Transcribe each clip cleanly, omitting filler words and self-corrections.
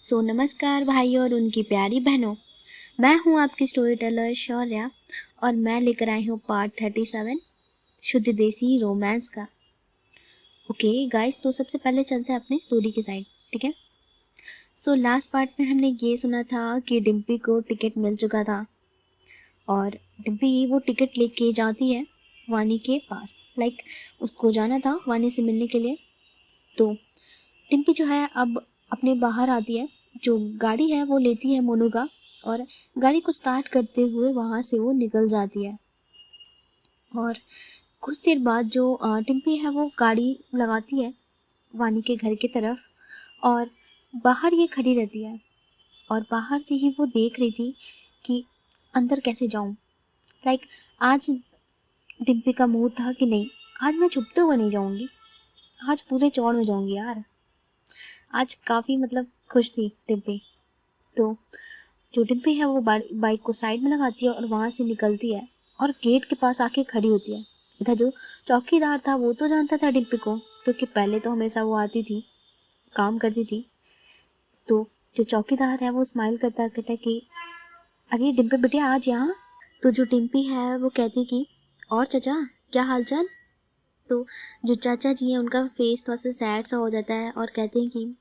नमस्कार भाइयों और उनकी प्यारी बहनों। मैं हूं आपकी स्टोरी टेलर शौर्या और मैं लेकर आई हूं पार्ट 37 शुद्ध देसी रोमांस का। ओके गाइस, तो सबसे पहले चलते हैं अपने स्टोरी की साइड, ठीक है। लास्ट पार्ट में हमने ये सुना था कि डिम्पी को टिकट मिल चुका था और डिम्पी वो टिकट लेके जाती है वानी के पास। उसको जाना था वानी से मिलने के लिए। तो डिम्पी जो है अब अपने बाहर आती है, जो गाड़ी है वो लेती है मोनू का और गाड़ी को स्टार्ट करते हुए वहाँ से वो निकल जाती है। और कुछ देर बाद जो डिम्पी है वो गाड़ी लगाती है वानी के घर की तरफ और बाहर ये खड़ी रहती है और बाहर से ही वो देख रही थी कि अंदर कैसे जाऊँ। आज डिम्पी का मूड था कि नहीं, आज मैं छुपते हुए नहीं जाऊँगी, आज पूरे चौड़ में जाऊँगी यार। आज काफ़ी खुश थी डिम्पी। तो जो डिम्पी है वो बाइक को साइड में लगाती है और वहाँ से निकलती है और गेट के पास आके खड़ी होती है। इधर जो चौकीदार था वो तो जानता था डिम्पी को, क्योंकि पहले तो हमेशा वो आती थी, काम करती थी। तो जो चौकीदार है वो स्माइल करता कहता है कि अरे डिम्पी बेटिया आज यहाँ। तो जो डिम्पी है वो कहती कि और चाचा क्या हाल चाल। तो जो चाचा जी हैं उनका फेस थोड़ा सा सैड सा हो जाता है और कहते हैं कि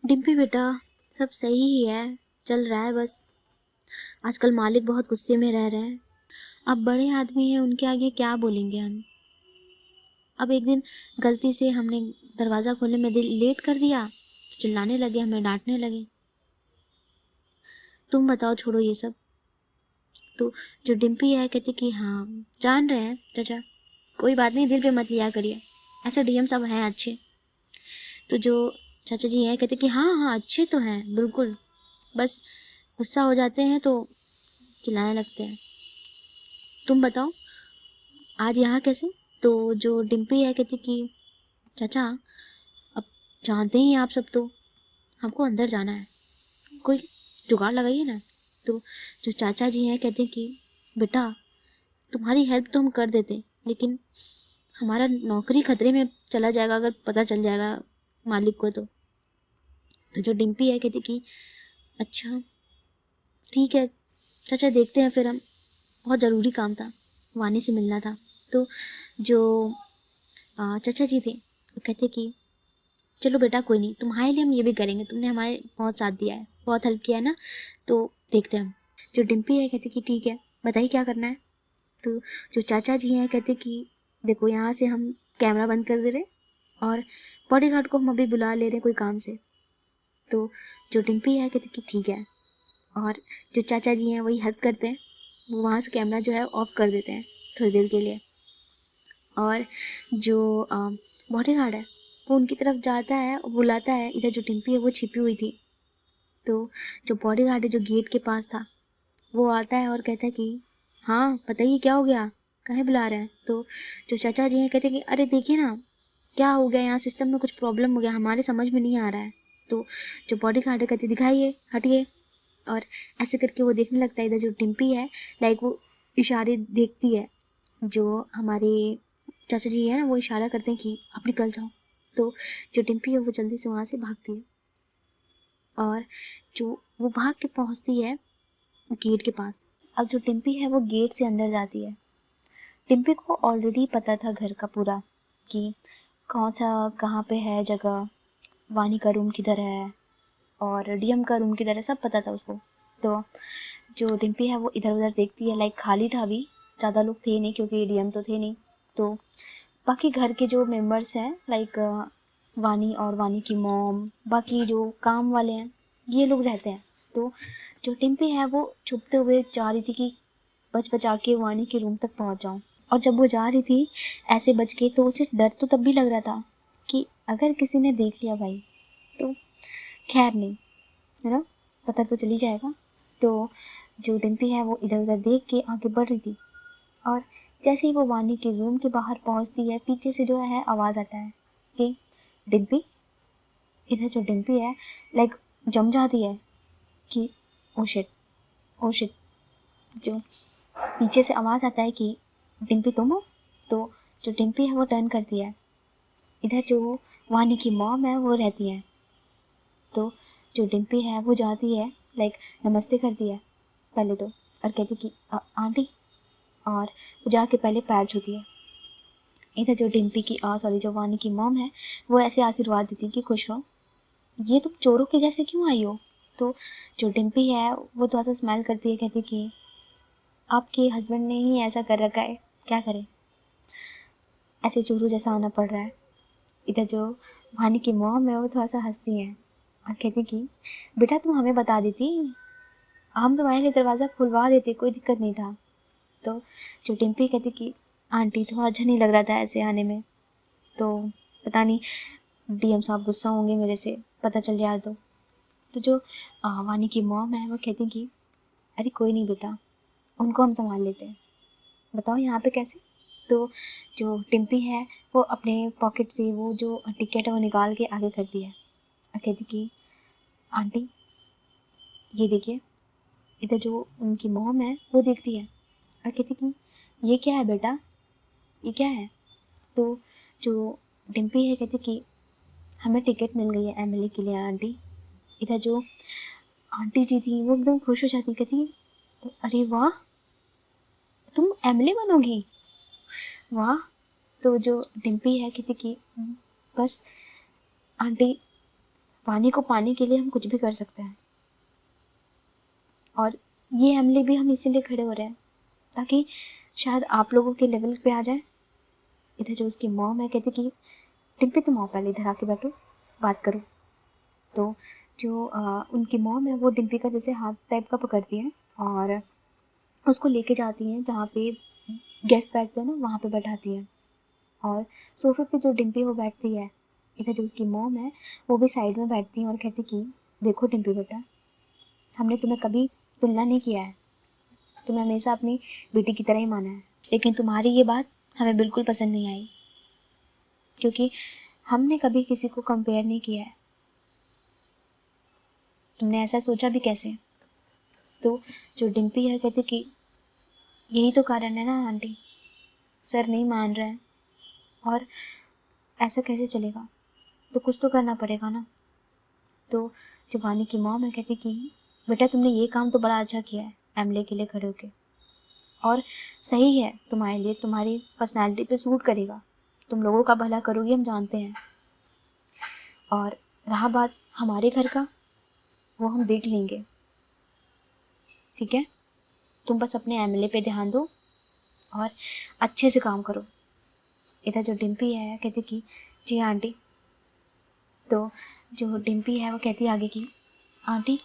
डिम्पी बेटा सब सही ही है, चल रहा है, बस आजकल मालिक बहुत गुस्से में रह रहे हैं। अब बड़े आदमी हैं, उनके आगे क्या बोलेंगे हम। अब एक दिन गलती से हमने दरवाज़ा खोलने में लेट कर दिया तो चिल्लाने लगे, हमें डांटने लगे। तुम बताओ, छोड़ो ये सब। तो जो डिम्पी है कहती कि हाँ जान रहे हैं चाचा, कोई बात नहीं, दिल पे मत लिया करिए, ऐसे डीएम सब हैं अच्छे। तो जो चाचा जी हैं कहते कि हाँ हाँ अच्छे तो हैं बिल्कुल, बस गुस्सा हो जाते हैं तो चिल्लाने लगते हैं। तुम बताओ आज यहाँ कैसे। तो जो डिम्पी है कहती कि चाचा अब जानते ही आप सब, तो हमको अंदर जाना है, कोई जुगाड़ लगाइए ना। तो जो चाचा जी हैं कहते हैं कि बेटा तुम्हारी हेल्प तो हम कर देते, लेकिन हमारा नौकरी खतरे में चला जाएगा अगर पता चल जाएगा मालिक को। तो जो डिम्पी है कहती कि अच्छा ठीक है चाचा, देखते हैं फिर हम, बहुत ज़रूरी काम था, वानी से मिलना था। तो जो चाचा जी थे वो कहते कि चलो बेटा कोई नहीं, तुम्हारे लिए हम ये भी करेंगे, तुमने हमारे बहुत साथ दिया है, बहुत हेल्प किया है ना, तो देखते हैं हम। जो डिम्पी है कहती कि ठीक है बताइए क्या करना है। तो जो चाचा जी हैं कहते कि देखो यहाँ से हम कैमरा बंद कर दे रहे और बॉडीगार्ड को हम अभी बुला ले रहे हैं कोई काम से। तो जो डिम्पी है कहती कि ठीक है, और जो चाचा जी हैं वही हेल्प करते हैं, वो वहाँ से कैमरा जो है ऑफ कर देते हैं थोड़ी देर के लिए। और जो बॉडीगार्ड है वो उनकी तरफ जाता है और बुलाता है। इधर जो डिम्पी है वो छिपी हुई थी। तो जो बॉडीगार्ड है जो गेट के पास था वो आता है और कहता है कि हाँ बताइए क्या हो गया, काहे बुला रहे हैं। तो जो चाचा जी हैं कहते हैं कि अरे देखिए ना क्या हो गया, यहाँ सिस्टम में कुछ प्रॉब्लम हो गया, हमारे समझ में नहीं आ रहा है। तो जो बॉडीगार्ड है कहते दिखाइए हटिए, और ऐसे करके वो देखने लगता है। इधर जो डिम्पी है वो इशारे देखती है, जो हमारे चाचा जी है ना वो इशारा करते हैं कि आप निकल जाओ। तो जो डिम्पी है वो जल्दी से वहाँ से भागती है और जो वो भाग के पहुँचती है गेट के पास। अब जो डिम्पी है वो गेट से अंदर जाती है। डिम्पी को ऑलरेडी पता था घर का पूरा, कि कौन सा कहाँ पे है जगह, वानी का रूम किधर है और डीएम का रूम किधर है, सब पता था उसको। तो जो डिम्पी है वो इधर उधर देखती है, खाली था अभी, ज़्यादा लोग थे नहीं क्योंकि डीएम तो थे नहीं। तो बाकी घर के जो मेंबर्स हैं वानी और वानी की मॉम, बाकी जो काम वाले हैं ये लोग रहते हैं। तो जो डिम्पी है वो छुपते हुए जा रही थी कि बच बचा के वानी के रूम तक पहुंच जाऊं। और जब वो जा रही थी ऐसे बच के, तो उसे डर तो तब भी लग रहा था कि अगर किसी ने देख लिया भाई तो खैर नहीं, है ना, पता तो चली जाएगा। तो जो डिम्पी है वो इधर उधर देख के आगे बढ़ रही थी और जैसे ही वो वानी के रूम के बाहर पहुंचती है, पीछे से जो है आवाज़ आता है कि डिम्पी। इधर जो डिम्पी है जम जाती है कि ओ शिट ओ शिट। जो पीछे से आवाज़ आता है कि डिम्पी तुम हो। तो जो डिम्पी है वो टर्न करती है। इधर जो वानी की मॉम है वो रहती है। तो जो डिम्पी है वो जाती है, लाइक नमस्ते करती है पहले तो, और कहती कि आंटी, और वो जाके पहले पैर छूती है। इधर जो डिम्पी की जो वानी की मॉम है वो ऐसे आशीर्वाद देती कि खुश रहो, ये तुम चोरों के जैसे क्यों आई हो। तो जो डिम्पी है वो थोड़ा सा स्माइल करती है, कहती कि आपके हस्बैंड ने ही ऐसा कर रखा है, क्या करें, ऐसे चोरों जैसा आना पड़ रहा है। इधर जो वानी की मॉम है वो थोड़ा सा हंसती है और कहती कि बेटा तुम हमें बता देती, हम तुम्हारे लिए दरवाज़ा खुलवा देते, कोई दिक्कत नहीं था। तो जो डिम्पी कहती कि आंटी थोड़ा अच्छा नहीं लग रहा था ऐसे आने में, तो पता नहीं डीएम साहब गुस्सा होंगे मेरे से, पता चल जाए तो जो वानी की मॉम है वो कहती कि अरे कोई नहीं बेटा, उनको हम संभाल लेते हैं, बताओ यहाँ पे कैसे। तो जो डिम्पी है वो अपने पॉकेट से वो जो टिकट है वो निकाल के आगे करती है और कहती कि आंटी ये देखिए। इधर जो उनकी मॉम है वो देखती है और कहती कि ये क्या है बेटा, ये क्या है। तो जो डिम्पी है कहती कि हमें टिकट मिल गई है एमएलए के लिए आंटी। इधर जो आंटी जी थी वो एकदम खुश हो जाती, कहती अरे वाह, तुम एमएलए बनोगी, वाह। तो जो डिम्पी है कहती कि बस आंटी, पानी को पाने के लिए हम कुछ भी कर सकते हैं, और ये एमएलए भी हम इसीलिए खड़े हो रहे हैं ताकि शायद आप लोगों के लेवल पे आ जाए। इधर जो उसकी मॉम है कहती कि डिम्पी तुम आओ पहले इधर आके बैठो, बात करो। तो जो उनकी मॉम है वो डिम्पी का जैसे हाथ टाइप का पकड़ती है और उसको लेके जाती हैं जहाँ पे गेस्ट बैठते हैं ना, वहाँ पे बैठाती हैं, और सोफे पे जो डिम्पी वो बैठती है। इधर जो उसकी मॉम है वो भी साइड में बैठती है और कहती कि देखो डिम्पी बेटा, हमने तुम्हें कभी तुलना नहीं किया है, तुम्हें हमेशा अपनी बेटी की तरह ही माना है, लेकिन तुम्हारी ये बात हमें बिल्कुल पसंद नहीं आई, क्योंकि हमने कभी किसी को कंपेयर नहीं किया है, तुमने ऐसा सोचा भी कैसे। तो जो डिम्पी है कहती कि यही तो कारण है ना आंटी, सर नहीं मान रहे हैं और ऐसा कैसे चलेगा, तो कुछ तो करना पड़ेगा ना। तो जो वानी की मॉम है कहती कि बेटा तुमने ये काम तो बड़ा अच्छा किया है एमएलए के लिए खड़े होके, और सही है, तुम्हारे लिए तुम्हारी पर्सनालिटी पे सूट करेगा, तुम लोगों का भला करोगी हम जानते हैं। और रहा बात हमारे घर का, वो हम देख लेंगे, ठीक है, तुम बस अपने एमएलए पे ध्यान दो और अच्छे से काम करो। इधर जो डिम्पी है कहती कि जी आंटी। तो जो डिम्पी है वो कहती आगे कि आंटी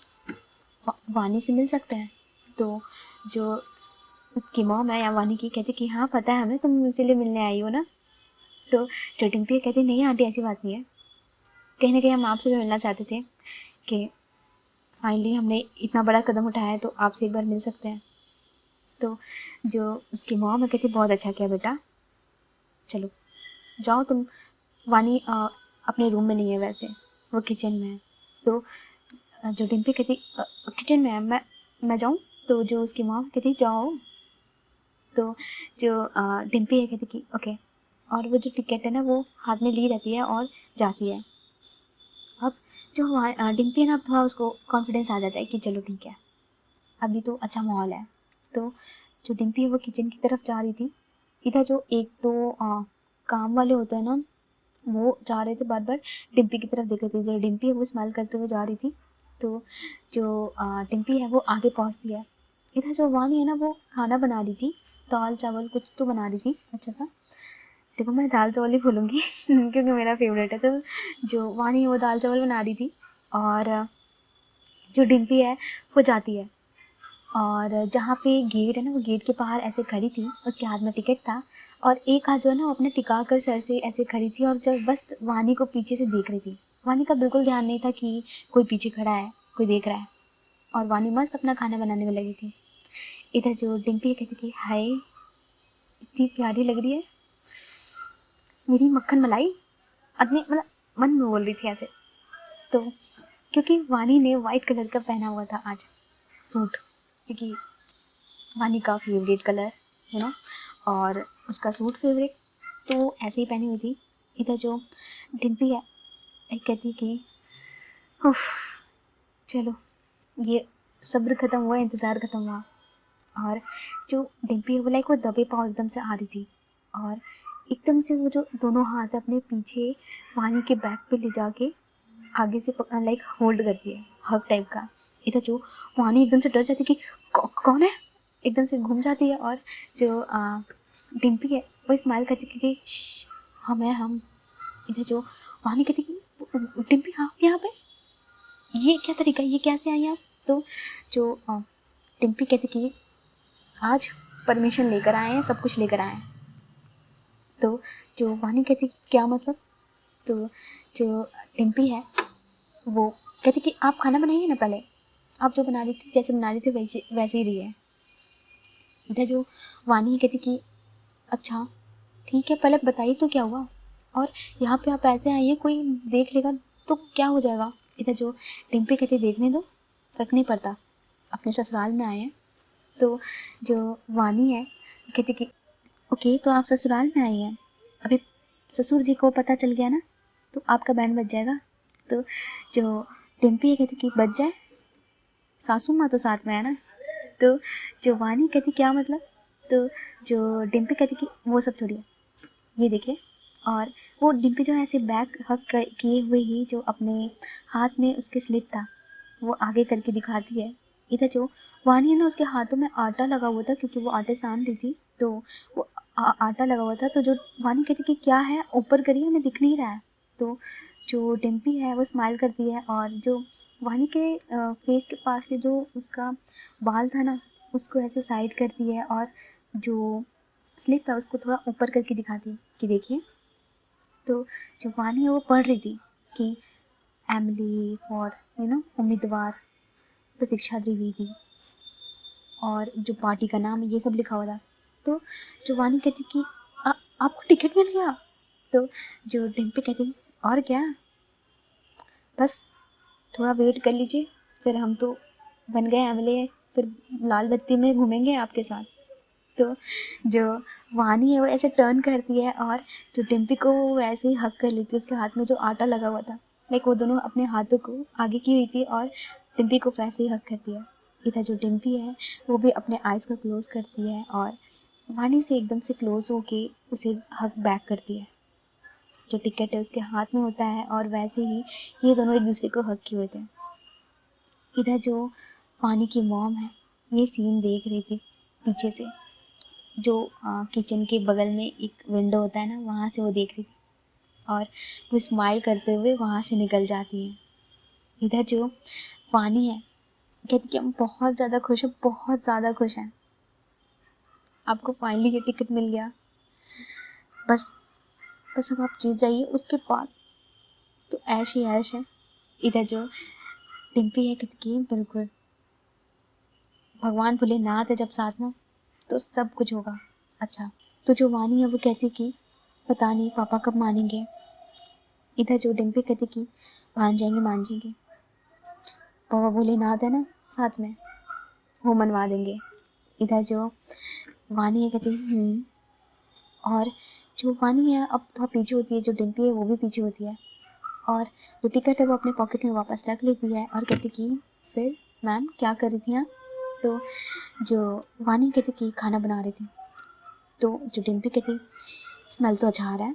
वानी से मिल सकते हैं। तो जो की मॉम है या वानी की कहती कि हाँ पता है हमें, तुम इसीलिए मिलने आई हो ना। तो जो डिम्पी कहती नहीं आंटी ऐसी बात नहीं है, कहीं ना कहीं हम आपसे भी मिलना चाहते थे कि फाइनली हमने इतना बड़ा कदम उठाया है तो आपसे एक बार मिल सकते हैं। तो जो उसकी मॉम है कहती बहुत अच्छा किया बेटा, चलो जाओ तुम। वानी अपने रूम में नहीं है वैसे, वो किचन में है। तो जो डिम्पी कहती किचन में है, मैं जाऊँ। तो जो उसकी मॉम कहती जाओ। तो जो डिम्पी है कहती कि ओके, और वो जो टिकट है ना वो हाथ में ली रहती है और जाती है। अब जो डिम्पी है ना, अब थोड़ा उसको कॉन्फिडेंस आ जाता है कि चलो ठीक है, अभी तो अच्छा माहौल है। तो जो डिम्पी है वो किचन की तरफ जा रही थी। इधर जो एक दो काम वाले होते हैं ना, वो जा रहे थे बार बार डिम्पी की तरफ देख रहे थे। जो डिम्पी है वो स्माइल करते हुए जा रही थी। तो जो डिम्पी है वो आगे पहुंचती है। इधर जो वानी है ना वो खाना बना रही थी, दाल चावल कुछ तो बना रही थी अच्छा सा। देखो मैं दाल चावल ही बोलूँगी क्योंकि मेरा फेवरेट है। तो जो वानी है वो दाल चावल बना रही थी, और जो डिम्पी है वो जाती है, और जहाँ पे गेट है ना वो गेट के बाहर ऐसे खड़ी थी, उसके हाथ में टिकट था, और एक हाथ जो है ना वो अपने टिका कर सर से ऐसे खड़ी थी और जब बस वानी को पीछे से देख रही थी। वानी का बिल्कुल ध्यान नहीं था कि कोई पीछे खड़ा है, कोई देख रहा है, और वानी मस्त अपना खाना बनाने में लगी थी। इधर जो डिम्पी कहती कि हाय इतनी प्यारी लग रही है मेरी मक्खन मलाई, अपने मतलब मन में बोल रही थी ऐसे। तो क्योंकि वानी ने वाइट कलर का पहना हुआ था आज सूट, क्योंकि वानी का फेवरेट कलर है ना, और उसका सूट फेवरेट, तो ऐसे ही पहनी हुई थी। इधर जो डिम्पी है एक कहती कि उफ चलो, ये सब्र ख़त्म हुआ, इंतज़ार ख़त्म हुआ। और जो डिम्पी है वो लाइक वो दबे पाँव एकदम से आ रही थी, और एकदम से वो जो दोनों हाथ अपने पीछे वानी के बैक पे ले जाके आगे से लाइक होल्ड करती है, हग टाइप का। इधर जो वानी एकदम से डर जाती है कि कौन है, एकदम से घूम जाती है। और जो डिम्पी है वो स्माइल करती कि हम हैं हम। इधर जो वानी कहती कि डिम्पी हाँ यहाँ पे, ये क्या तरीका, ये कैसे आई आप? तो जो डिम्पी कहती कि आज परमिशन लेकर आए हैं, सब कुछ लेकर आए हैं। तो जो वानी कहती कि क्या मतलब? तो जो डिम्पी है वो कहती कि आप खाना बनाइए ना, पहले आप जो बना रही थी, जैसे बना रही थी वैसे ही रही है। इधर जो वानी कहती कि अच्छा ठीक है, पहले बताइए तो क्या हुआ, और यहाँ पे आप ऐसे आइए, कोई देख लेगा तो क्या हो जाएगा? इधर जो डिम्पी कहती देखने दो, फ़र्क नहीं पड़ता, अपने ससुराल में आए हैं। तो जो वानी है कहती कि ओके, तो आप ससुराल में आई हैं, अभी ससुर जी को पता चल गया ना तो आपका बैंड बज जाएगा। तो जो डिम्पी है कहती कि बज जाए, सासू माँ तो साथ में है ना। तो जो वानी कहती क्या मतलब? तो जो डिम्पी कहती कि वो सब छोड़िए, ये देखिए। और वो डिम्पी जो है ऐसे बैक हक किए हुए ही जो अपने हाथ में उसके स्लिप था वो आगे करके दिखाती है। इधर जो वानी है ना, उसके हाथों में आटा लगा हुआ था, क्योंकि वो आटे सान रही थी, तो वो आटा लगा हुआ था। तो जो वानी कहती कि क्या है, ऊपर करिए, हमें दिख नहीं रहा है। तो जो डिम्पी है वो स्माइल करती है, और जो वानी के फेस के पास से जो उसका बाल था ना, उसको ऐसे साइड करती है, और जो स्लिप है उसको थोड़ा ऊपर करके दिखाती है कि देखिए। तो जो वानी है वो पढ़ रही थी कि एमिली फॉर उम्मीदवार प्रतीक्षा द्विवेदी, और जो पार्टी का नाम है ये सब लिखा हुआ था। तो जो वानी कहती कि आपको टिकट मिल गया? तो जो डिम्पी कहती और क्या, बस थोड़ा वेट कर लीजिए, फिर हम तो बन गए एमएलए, फिर लाल बत्ती में घूमेंगे आपके साथ। तो जो वानी है वो ऐसे टर्न करती है, और जो डिम्पी को वो ऐसे ही हक कर लेती है, उसके हाथ में जो आटा लगा हुआ था, लाइक वो दोनों अपने हाथों को आगे की हुई थी और डिम्पी को वैसे ही हक करती है। इधर जो डिम्पी है वो भी अपने आइज़ को क्लोज़ करती है, और वानी से एकदम से क्लोज़ होके उसे हक बैक करती है। जो टिकट है उसके हाथ में होता है, और वैसे ही ये दोनों एक दूसरे को हक किए होते हैं। इधर जो वानी की मॉम है ये सीन देख रही थी पीछे से, जो किचन के बगल में एक विंडो होता है ना, वहाँ से वो देख रही थी, और वो स्माइल करते हुए वहाँ से निकल जाती है। इधर जो वानी है कहती कि हम बहुत ज़्यादा खुश हैं, बहुत ज़्यादा खुश हैं, आपको फाइनली ये टिकट मिल गया, बस बस अब आप जीत जाइए, उसके बाद तो ऐश ही ऐश है। इधर जो डिम्पी है कहती कि बिल्कुल, भगवान भोलेनाथ है जब साथ में तो सब कुछ होगा। अच्छा, तो जो वानी है वो कहती कि पता नहीं पापा कब मानेंगे। इधर जो डिम्पी कहती कि मान जाएंगे मान जाएंगे, पापा भोलेनाथ है ना साथ में, वो मनवा देंगे। इधर जो वानी है कहती और जो वानी है अब थोड़ा पीछे होती है, जो डिम्पी है वो भी पीछे होती है, और जो टिकट है वो अपने पॉकेट में वापस रख लेती है, और कहती कि फिर मैम क्या कर रही थी आप? तो जो वानी कहती कि खाना बना रही थी। तो जो डिम्पी कहती स्मेल तो अच्छा आ रहा है,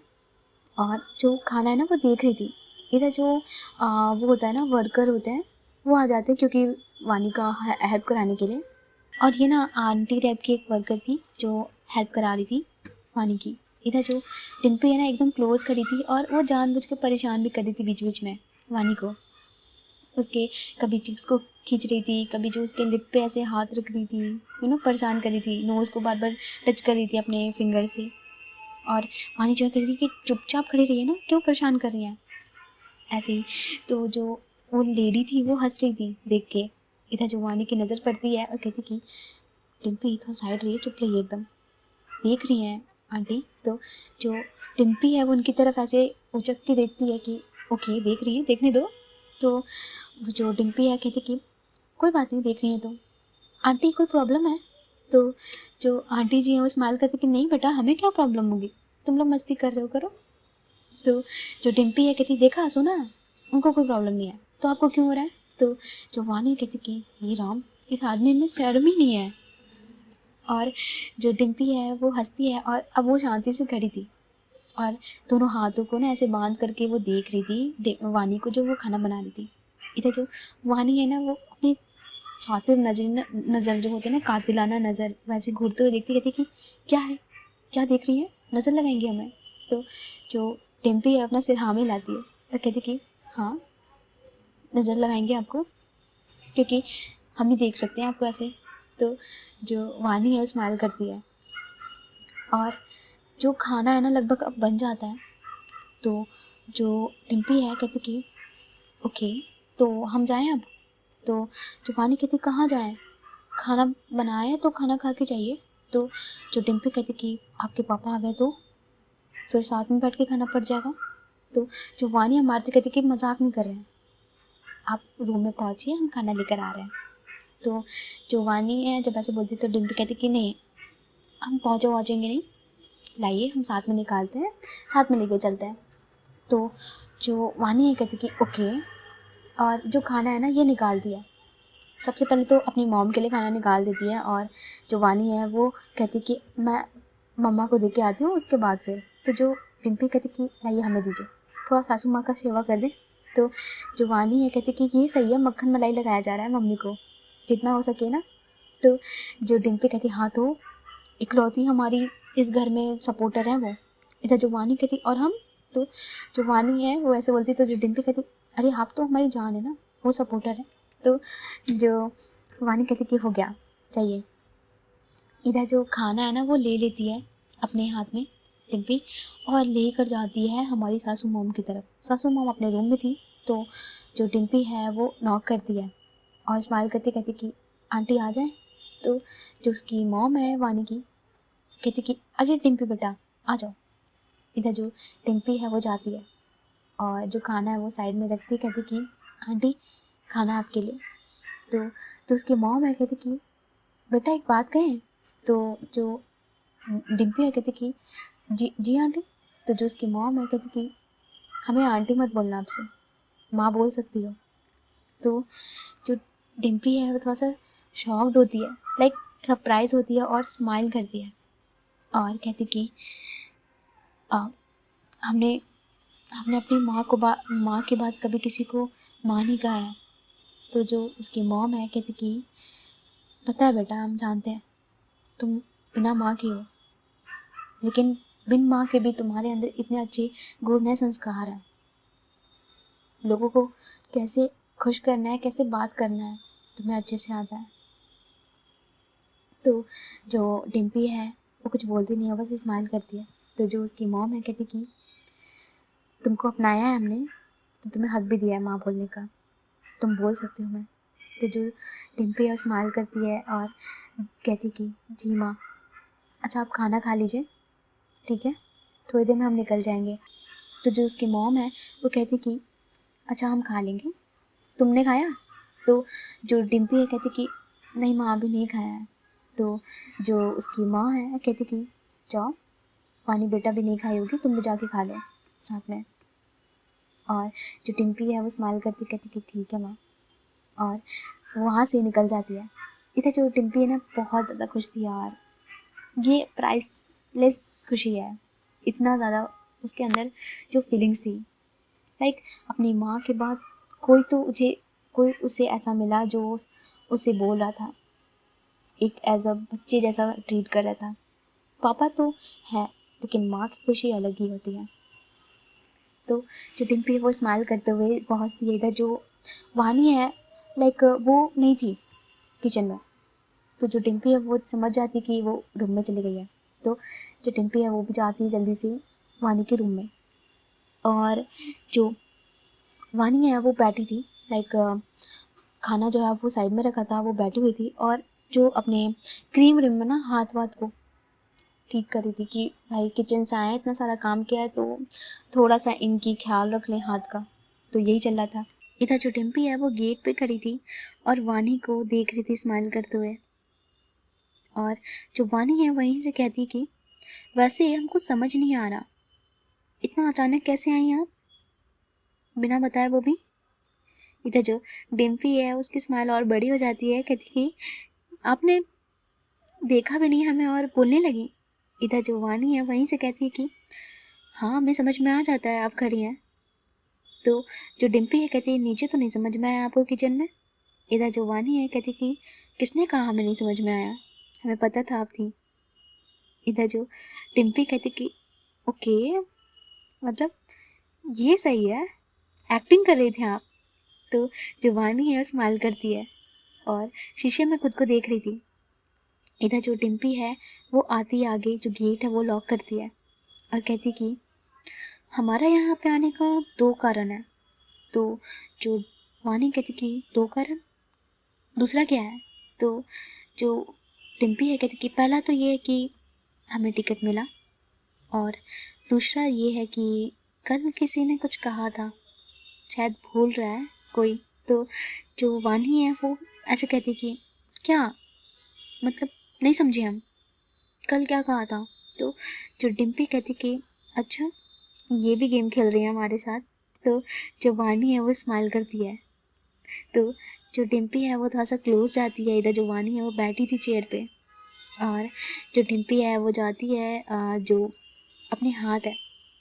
और जो खाना है ना वो देख रही थी। इधर जो वो होता है ना, वर्कर होते हैं वो आ जाते हैं क्योंकि वानी का हेल्प कराने के लिए, और ये ना आंटी टाइप की एक वर्कर थी जो हेल्प करा रही थी वानी की। इधर जो डिम्पी है ना एकदम क्लोज करी थी, और वो जानबूझ के परेशान भी कर रही थी बीच बीच में वानी को, उसके कभी चिक्स को खींच रही थी, कभी जो उसके लिप पे ऐसे हाथ रख रही थी, परेशान कर रही थी, नोज़ को बार बार टच कर रही थी अपने फिंगर से। और वानी जो कह रही थी कि चुपचाप खड़ी रही है ना, क्यों परेशान कर रही हैं ऐसे ही। तो जो वो लेडी थी वो हंस रही थी देख के। इधर जो वानी की नज़र पड़ती है और कहती कि डिम्पी थोड़ा साइड रही है, चुप रही है, एकदम देख रही हैं आंटी। तो जो डिम्पी है वो उनकी तरफ ऐसे उचक के देखती है कि ओके देख रही है, देखने दो। तो जो डिम्पी है कहती कि कोई बात नहीं, देख रही है तो आंटी कोई प्रॉब्लम है? तो जो आंटी जी हैं वो स्माइल करती कि नहीं बेटा, हमें क्या प्रॉब्लम होगी, तुम लोग मस्ती कर रहे हो, करो। तो जो डिम्पी है कहती देखा सुना, उनको कोई प्रॉब्लम नहीं है तो आपको क्यों हो रहा है? तो जो वानी कहती कि ये राम, इस आदमी में शर्म ही नहीं है। और जो डिम्पी है वो हंसती है और अब वो शांति से खड़ी थी और दोनों हाथों को ना ऐसे बांध करके वो देख रही थी वानी को, जो वो खाना बना रही थी। इधर जो वानी है ना वो अपनी शातिर नज़र जो होते हैं ना, कातिलाना नज़र, वैसे घूरते हुए देखती रहती कि क्या है, क्या देख रही है, नज़र लगाएंगे हमें। तो जो डिम्पी है अपना सिर हाँ में लाती है और कहती कि हाँ नज़र लगाएंगे आपको, क्योंकि हम ही देख सकते हैं आपको ऐसे। तो जो वानी है स्माइल करती है और जो खाना है ना लगभग अब बन जाता है। तो जो डिम्पी है कहती कि ओके तो हम जाएं अब। तो जो वानी कहती कहाँ जाएं, खाना बनाया है तो खाना खा के जाइए। तो जो डिम्पी कहती कि आपके पापा आ गए तो फिर साथ में बैठ के खाना पड़ जाएगा। तो जो वानी है मारती कहती कि मजाक नहीं कर रहे हैं, आप रूम में पहुँचिए, हम खाना लेकर आ रहे हैं। तो जो वानी है जब ऐसे बोलती तो डिम्पी कहती कि नहीं हम पहुँचेंगे नहीं, लाइए हम साथ में निकालते हैं, साथ में लेके चलते हैं। तो जो वानी है कहती कि ओके, और जो खाना है ना ये निकाल दिया। सबसे पहले तो अपनी मॉम के लिए खाना निकाल देती है और जो वानी है वो कहती कि मैं मम्मा को दे के आती हूँ उसके बाद फिर। तो जो डिम्पी कहती कि लाइए हमें दीजिए, थोड़ा सासू माँ का सेवा कर दे। तो जो वानी है कहती कि ये सही है, मक्खन मलाई लगाया जा रहा है मम्मी को जितना हो सके ना। तो जो डिम्पी कहती हाँ तो इकलौती हमारी इस घर में सपोर्टर है वो। इधर जो वानी कहती और हम। तो जो वानी है वो ऐसे बोलती तो जो डिम्पी कहती अरे आप तो हमारी जान है ना, वो सपोर्टर है। तो जो वानी कहती कि हो गया चाहिए। इधर जो खाना है ना वो ले लेती है अपने हाथ में डिम्पी और ले कर जाती है हमारी सासू मॉम की तरफ। सासू मॉम अपने रूम में थी। तो जो डिम्पी है वो नॉक करती है और स्माइल करती कहती कि आंटी आ जाए। तो जो उसकी मॉम है वानी की कहती कि अरे डिम्पी बेटा आ जाओ। इधर जो डिम्पी है वो जाती है और जो खाना है वो साइड में रखती, कहती कि आंटी खाना आपके लिए। तो उसकी मॉम है कहती कि बेटा एक बात कहें। तो जो डिम्पी है कहती कि जी जी आंटी। तो जो उसकी मॉम है कहती कि हमें आंटी मत बोलना, आपसे माँ बोल सकती हो। तो जो डिम्पी है वो थोड़ा सा शॉक्ड होती है, लाइक सरप्राइज होती है और स्माइल करती है और कहती कि हमने हमने अपनी माँ के बाद कभी किसी को माँ नहीं कहा है। तो जो उसकी मॉम है कहती कि पता है बेटा, हम जानते हैं तुम बिना माँ के हो, लेकिन बिन माँ के भी तुम्हारे अंदर इतने अच्छे गुण हैं, संस्कार हैं। लोगों को कैसे खुश करना है, कैसे बात करना है तुम्हें अच्छे से आता है। तो जो डिम्पी है वो कुछ बोलती नहीं है, बस स्माइल करती है। तो जो उसकी मॉम है कहती कि तुमको अपनाया है हमने तो तुम्हें हक भी दिया है माँ बोलने का, तुम बोल सकते हो मैं। तो जो डिम्पी है स्माइल करती है और कहती कि जी माँ। अच्छा आप खाना खा लीजिए, ठीक है, थोड़ी देर में हम निकल जाएंगे। तो जो उसकी मॉम है वो कहती कि अच्छा हम खा लेंगे, तुमने खाया। तो जो डिम्पी है कहती कि नहीं माँ अभी नहीं खाया है। तो जो उसकी माँ है कहती कि जाओ पानी बेटा भी नहीं खाई होगी, तुम भी जाके खा लो साथ में। और जो डिम्पी है वो स्माइल करती कहती कि ठीक है माँ, और वहाँ से निकल जाती है। इधर जो डिम्पी है ना बहुत ज़्यादा खुश थी यार, ये प्राइसलेस खुशी है, इतना ज़्यादा उसके अंदर जो फीलिंग्स थी। लाइक अपनी माँ के बाद कोई उसे ऐसा मिला जो उसे बोल रहा था, एक एज अ बच्चे जैसा ट्रीट कर रहा था। पापा तो है लेकिन माँ की खुशी अलग ही होती है। तो जो डिम्पी है वो स्माइल करते हुए पहुँचती है। इधर जो वानी है लाइक वो नहीं थी किचन में। तो जो डिम्पी है वो समझ जाती कि वो रूम में चली गई है। तो जो डिम्पी है वो भी जाती है जल्दी से वानी के रूम में, और जो वानी है वो बैठी थी, लाइक खाना जो है वो साइड में रखा था, वो बैठी हुई थी और जो अपने क्रीम रिम में ना हाथ वाथ को ठीक कर रही थी कि भाई किचन से आए इतना सारा काम किया है तो थोड़ा सा इनकी ख्याल रख लें हाथ का। तो यही चल रहा था। इधर जो डिम्पी है वो गेट पे खड़ी थी और वानी को देख रही थी स्माइल करते हुए। और जो वानी है वहीं से कहती कि वैसे हमको समझ नहीं आ रहा, इतना अचानक कैसे आई आप बिना बताए, वो भी इधर जो डिम्पी है उसकी स्माइल और बड़ी हो जाती है, कहती कि आपने देखा भी नहीं हमें और बोलने लगी। इधर जो वानी है वहीं से कहती है कि हाँ हमें समझ में आ जाता है आप खड़ी हैं। तो जो डिम्पी है कहती है नीचे तो नहीं समझ में आया आपको किचन में। इधर जो वानी है कहती कि किसने कहा हमें नहीं समझ में आया, हमें पता था आप थी। इधर जो डिम्पी कहती कि ओके, मतलब ये सही है, एक्टिंग कर रही थी आप। तो जो वानी है वो स्माइल करती है और शीशे में खुद को देख रही थी। इधर जो डिम्पी है वो आती है आगे, जो गेट है वो लॉक करती है और कहती कि हमारा यहाँ पे आने का 2 कारण है। तो जो वानी कहती कि 2 कारण, दूसरा क्या है? तो जो डिम्पी है कहती कि पहला तो ये है कि हमें टिकट मिला, और दूसरा ये है कि कल किसी ने कुछ कहा था, शायद भूल रहा है कोई। तो जो वानी है वो ऐसे कहती कि क्या मतलब, नहीं समझे हम, कल क्या कहा था? तो जो डिम्पी कहती कि अच्छा ये भी गेम खेल रही है हमारे साथ। तो जो वानी है वो स्माइल करती है। तो जो डिम्पी है वो थोड़ा सा क्लोज जाती है। इधर जो वानी है वो बैठी थी चेयर पे, और जो डिम्पी है वो जाती है जो अपने हाथ है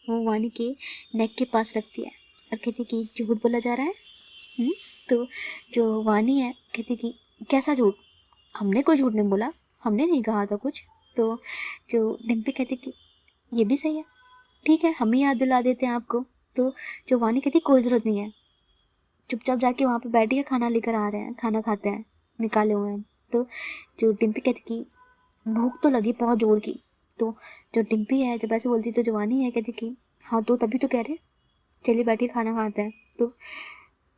वो वानी के नेक के पास रखती है और कहती कि झूठ बोला जा रहा है। तो जो वानी है कहती कि कैसा झूठ, हमने कोई झूठ नहीं बोला, हमने नहीं कहा था कुछ। तो जो डिम्पी कहती कि ये भी सही है, ठीक है हम ही याद दिला देते हैं आपको। तो जो वानी कहती कोई ज़रूरत नहीं है, चुपचाप जाके वहाँ पे बैठिए, खाना लेकर आ रहे हैं, खाना खाते हैं, निकाले हुए हैं। तो जो डिम्पी कहती कि भूख तो लगी बहुत जोर की। तो जो डिम्पी है जब ऐसे बोलती तो जवानी है कहती कि हाँ तो तभी तो कह रहे, चलिए बैठिए खाना खाते हैं। तो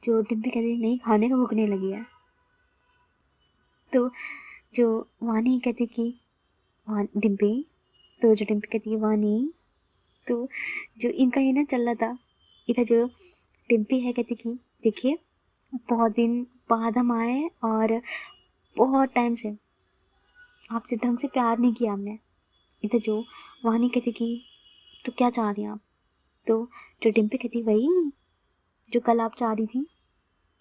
जो डिम्पी कहती नहीं खाने का भूख नहीं लगी है। तो जो वानी कहती कि डिम्पी, तो जो डिम्पी कहती है वानी, तो जो इनका ये ना चल रहा था। इधर जो डिम्पी है कहती कि देखिए बहुत दिन बाद हम आए और बहुत टाइम से आपसे ढंग से प्यार नहीं किया हमने। इधर जो वानी कहती कि तो क्या चाह रही हैं आप? तो जो डिम्पी कहती वही जो कल आप चाह रही थी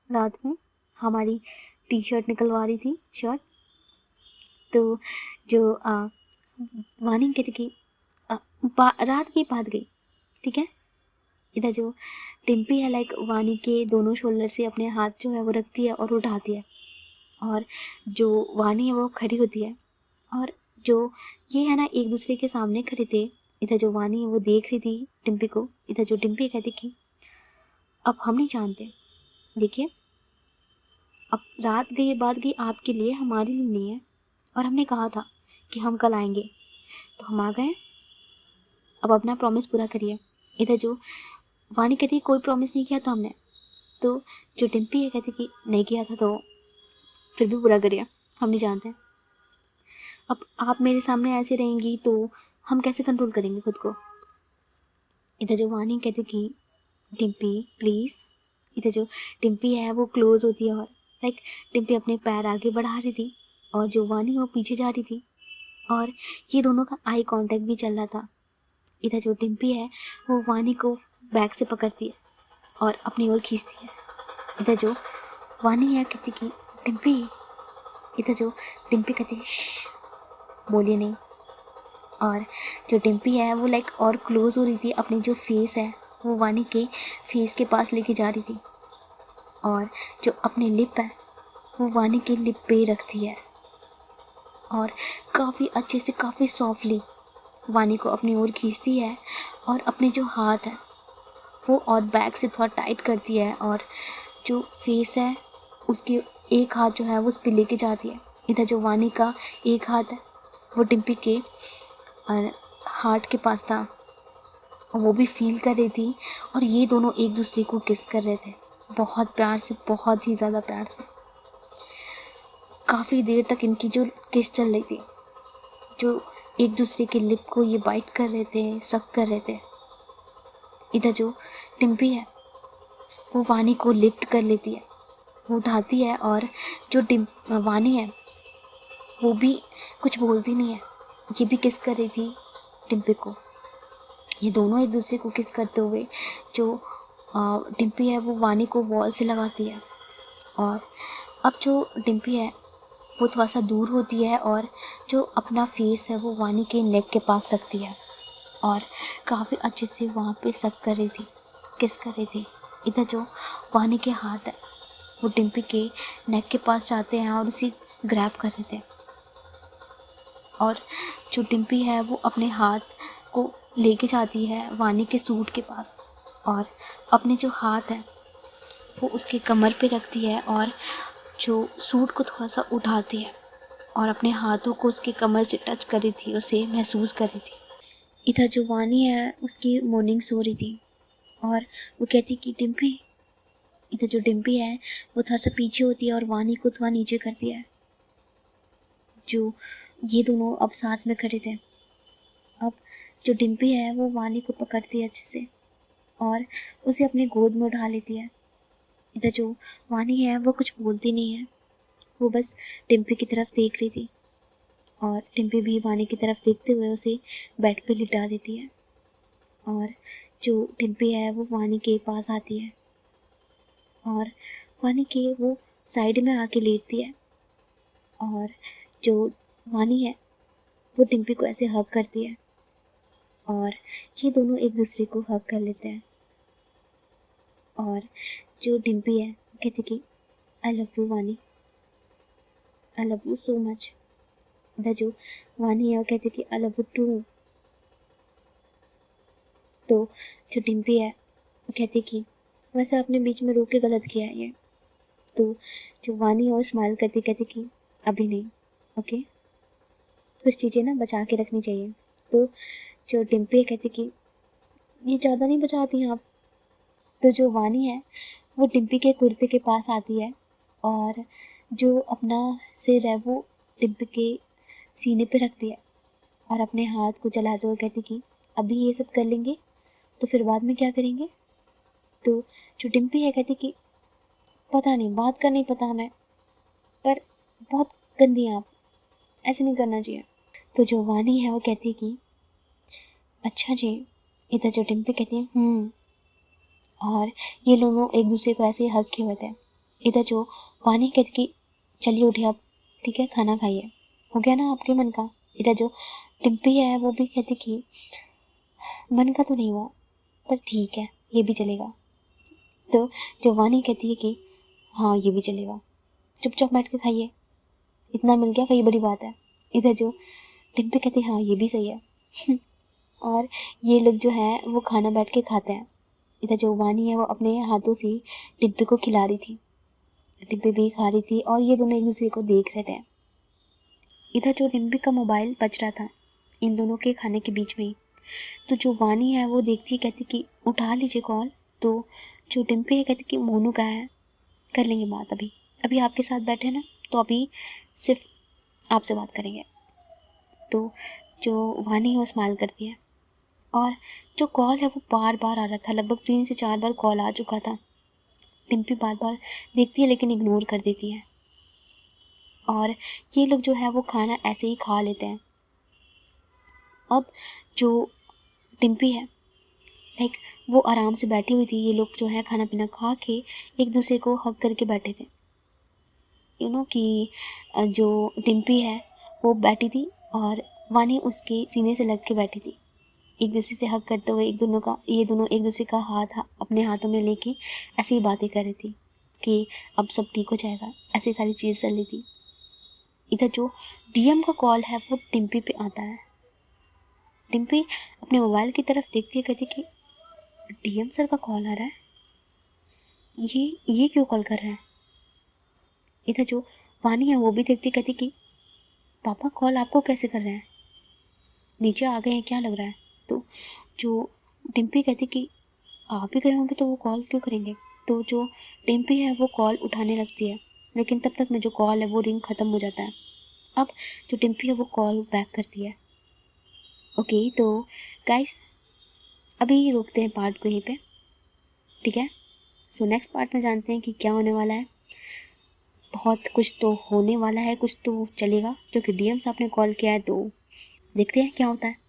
रात में, हमारी टी शर्ट निकलवा रही थी, शर्ट। तो जो वानी कहती कि रात की बात गई, ठीक है। इधर जो डिम्पी है लाइक वानी के दोनों शोल्डर से अपने हाथ जो है वो रखती है और उठाती है, और जो वानी है वो खड़ी होती है, और जो ये है ना एक दूसरे के सामने खड़े थे। इधर जो वानी है वो देख रही थी डिम्पी को। इधर जो डिम्पी कहती कि अब हम नहीं जानते, देखिए अब रात गई बात गई आपके लिए, हमारे लिए नहीं है, और हमने कहा था कि हम कल आएंगे तो हम आ गए, अब अपना प्रॉमिस पूरा करिए। इधर जो वानी कहती कोई प्रॉमिस नहीं किया था हमने। तो जो डिम्पी है कहती कि नहीं किया था तो फिर भी पूरा करिए, हम नहीं जानते। अब आप मेरे सामने ऐसे रहेंगी तो हम कैसे कंट्रोल करेंगे खुद को। इधर जो वानी कहती कि डिम्पी प्लीज़। इधर जो डिम्पी है वो क्लोज होती है और लाइक डिम्पी अपने पैर आगे बढ़ा रही थी और जो वानी वो पीछे जा रही थी, और ये दोनों का आई कांटेक्ट भी चल रहा था। इधर जो डिम्पी है वो वानी को बैक से पकड़ती है और अपनी ओर खींचती है। इधर जो वानी है कहती कि डिम्पी। इधर जो डिम्पी कहती श्श, बोलिए नहीं। और जो डिम्पी है वो लाइक और क्लोज हो रही थी, अपनी जो फेस है वो वानी के फेस के पास लेके जा रही थी, और जो अपनी लिप है वो वानी के लिप पे रखती है, और काफ़ी अच्छे से काफ़ी सॉफ्टली वानी को अपनी ओर खींचती है, और अपने जो हाथ है वो और बैक से थोड़ा टाइट करती है, और जो फेस है उसके एक हाथ जो है वो उस पर लेके जाती है। इधर जो वानी का एक हाथ है वो डिम्पी के हार्ट के पास था, वो भी फील कर रही थी, और ये दोनों एक दूसरे को किस कर रहे थे बहुत प्यार से, बहुत ही ज़्यादा प्यार से। काफ़ी देर तक इनकी जो किस चल रही थी, जो एक दूसरे के लिप को ये बाइट कर रहे थे, सक कर रहे थे। इधर जो डिम्पी है वो वानी को लिफ्ट कर लेती है, वो उठाती है, और जो वानी है वो भी कुछ बोलती नहीं है, ये भी किस कर रही थी डिम्पी को। ये दोनों एक दूसरे को किस करते हुए जो डिम्पी है वो वानी को वॉल से लगाती है, और अब जो डिम्पी है वो थोड़ा सा दूर होती है और जो अपना फेस है वो वानी के नेक के पास रखती है और काफ़ी अच्छे से वहाँ पे सक कर रही थी, किस कर रही थी। इधर जो वानी के हाथ है वो डिम्पी के नेक के पास जाते हैं और उसे ग्रैब कर रहे थे और जो डिम्पी है वो अपने हाथ को लेके जाती है वानी के सूट के पास और अपने जो हाथ है वो उसके कमर पे रखती है और जो सूट को थोड़ा सा उठाती है और अपने हाथों को उसके कमर से टच कर रही थी, उसे महसूस कर रही थी। इधर जो वानी है उसकी मॉर्निंग सो रही थी और वो कहती कि डिम्पी। इधर जो डिम्पी है वो थोड़ा सा पीछे होती है और वानी को थोड़ा नीचे करती है। जो ये दोनों अब साथ में खड़े थे। अब जो डिम्पी है वो वानी को पकड़ती है अच्छे से और उसे अपने गोद में उठा लेती है। इधर जो वानी है वो कुछ बोलती नहीं है, वो बस डिम्पी की तरफ देख रही थी और डिम्पी भी वानी की तरफ देखते हुए उसे बेड पे लिटा देती है और जो डिम्पी है वो वानी के पास आती है और वानी के वो साइड में आके लेटती है और जो वानी है वो डिम्पी को ऐसे हग करती है और ये दोनों एक दूसरे को हग कर लेते हैं और जो डिम्पी है कहती कि आई लव यू वानी, I love you so much. इधर जो वानी है वो कहती कि आई लव यू टू। तो जो डिम्पी है वो कहती कि वैसे आपने बीच में रोक के गलत किया है ये। तो जो वानी है वो स्माइल करती कहती कि अभी नहीं, ओके, कुछ चीज़ें ना बचा के रखनी चाहिए। तो जो डिम्पी है कहती कि ये ज़्यादा नहीं बचाती हैं आप। तो जो वानी है वो डिम्पी के कुर्ते के पास आती है और जो अपना सिर है वो डिम्पी के सीने पे रखती है और अपने हाथ को चलाते हुए कहती कि अभी ये सब कर लेंगे तो फिर बाद में क्या करेंगे। तो जो डिम्पी है कहती कि पता नहीं, बात का नहीं पता हमें, पर बहुत गंदी हैं आप, ऐसे नहीं करना चाहिए। तो जो वानी है वो कहती है कि अच्छा जी। इधर जो डिम्पी कहती है और ये दोनों एक दूसरे को ऐसे ही हग किए हुए थे। इधर जो वानी कहती कि चलिए उठिए आप, ठीक है, खाना खाइए, हो गया ना आपके मन का। इधर जो डिम्पी है वो भी कहती कि मन का तो नहीं हुआ पर ठीक है, ये भी चलेगा। तो जो वानी कहती है कि हाँ ये भी चलेगा, चुपचाप बैठ के खाइए, इतना मिल गया वही बड़ी बात है। इधर जो डिम्पी कहती है हाँ ये भी सही है और ये लोग जो है वो खाना बैठ के खाते हैं। इधर जो वानी है वो अपने हाथों से डिम्पी को खिला रही थी, डिम्पी भी खा रही थी और ये दोनों एक दूसरे को देख रहे थे। इधर जो डिम्पी का मोबाइल बज रहा था इन दोनों के खाने के बीच में ही। तो जो वानी है वो देखती है, कहती कि उठा लीजिए कॉल। तो जो डिम्पी है कहती कि मोनू का है, कर लेंगे बात, अभी अभी आपके साथ बैठे ना तो अभी सिर्फ आपसे बात करेंगे। तो जो वानी है वो स्माइल करती है और जो कॉल है वो बार बार आ रहा था, लगभग 3 से 4 बार कॉल आ चुका था। डिम्पी बार बार देखती है लेकिन इग्नोर कर देती है और ये लोग जो है वो खाना ऐसे ही खा लेते हैं। अब जो डिम्पी है लाइक वो आराम से बैठी हुई थी, ये लोग जो है खाना पीना खा के एक दूसरे को हग करके बैठे थे। कि जो डिम्पी है वो बैठी थी और वानी उसके सीने से लग के बैठी थी, एक दूसरे से हग करते हुए ये दोनों एक दूसरे का हाथ अपने हाथों में लेके ऐसी ही बातें कर रही थी कि अब सब ठीक हो जाएगा, ऐसी सारी चीज़ चल रही थी। इधर जो डीएम का कॉल है वो डिम्पी पे आता है। डिम्पी अपने मोबाइल की तरफ देखती है, कहती कि डीएम सर का कॉल आ रहा है, ये क्यों कॉल कर रहे हैं। इधर जो वानी है वो भी देखती, कहती कि पापा कॉल आपको कैसे कर रहे हैं, नीचे आ गए हैं क्या लग रहा है। तो जो डिम्पी कहती कि आप ही गए होंगे तो वो कॉल क्यों करेंगे। तो जो डिम्पी है वो कॉल उठाने लगती है लेकिन तब तक में जो कॉल है वो रिंग ख़त्म हो जाता है। अब जो डिम्पी है वो कॉल बैक करती है। ओके, तो गाइस अभी रोकते हैं पार्ट को यहीं पे, ठीक है। सो नेक्स्ट पार्ट में जानते हैं कि क्या होने वाला है। बहुत कुछ तो होने वाला है, कुछ तो चलेगा, क्योंकि डीएम साहब ने कॉल किया है तो देखते हैं क्या होता है।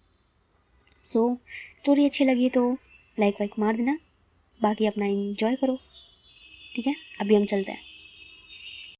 सो स्टोरी अच्छी लगी तो लाइक वाइक मार देना, बाकी अपना एंजॉय करो, ठीक है। अभी हम चलते हैं।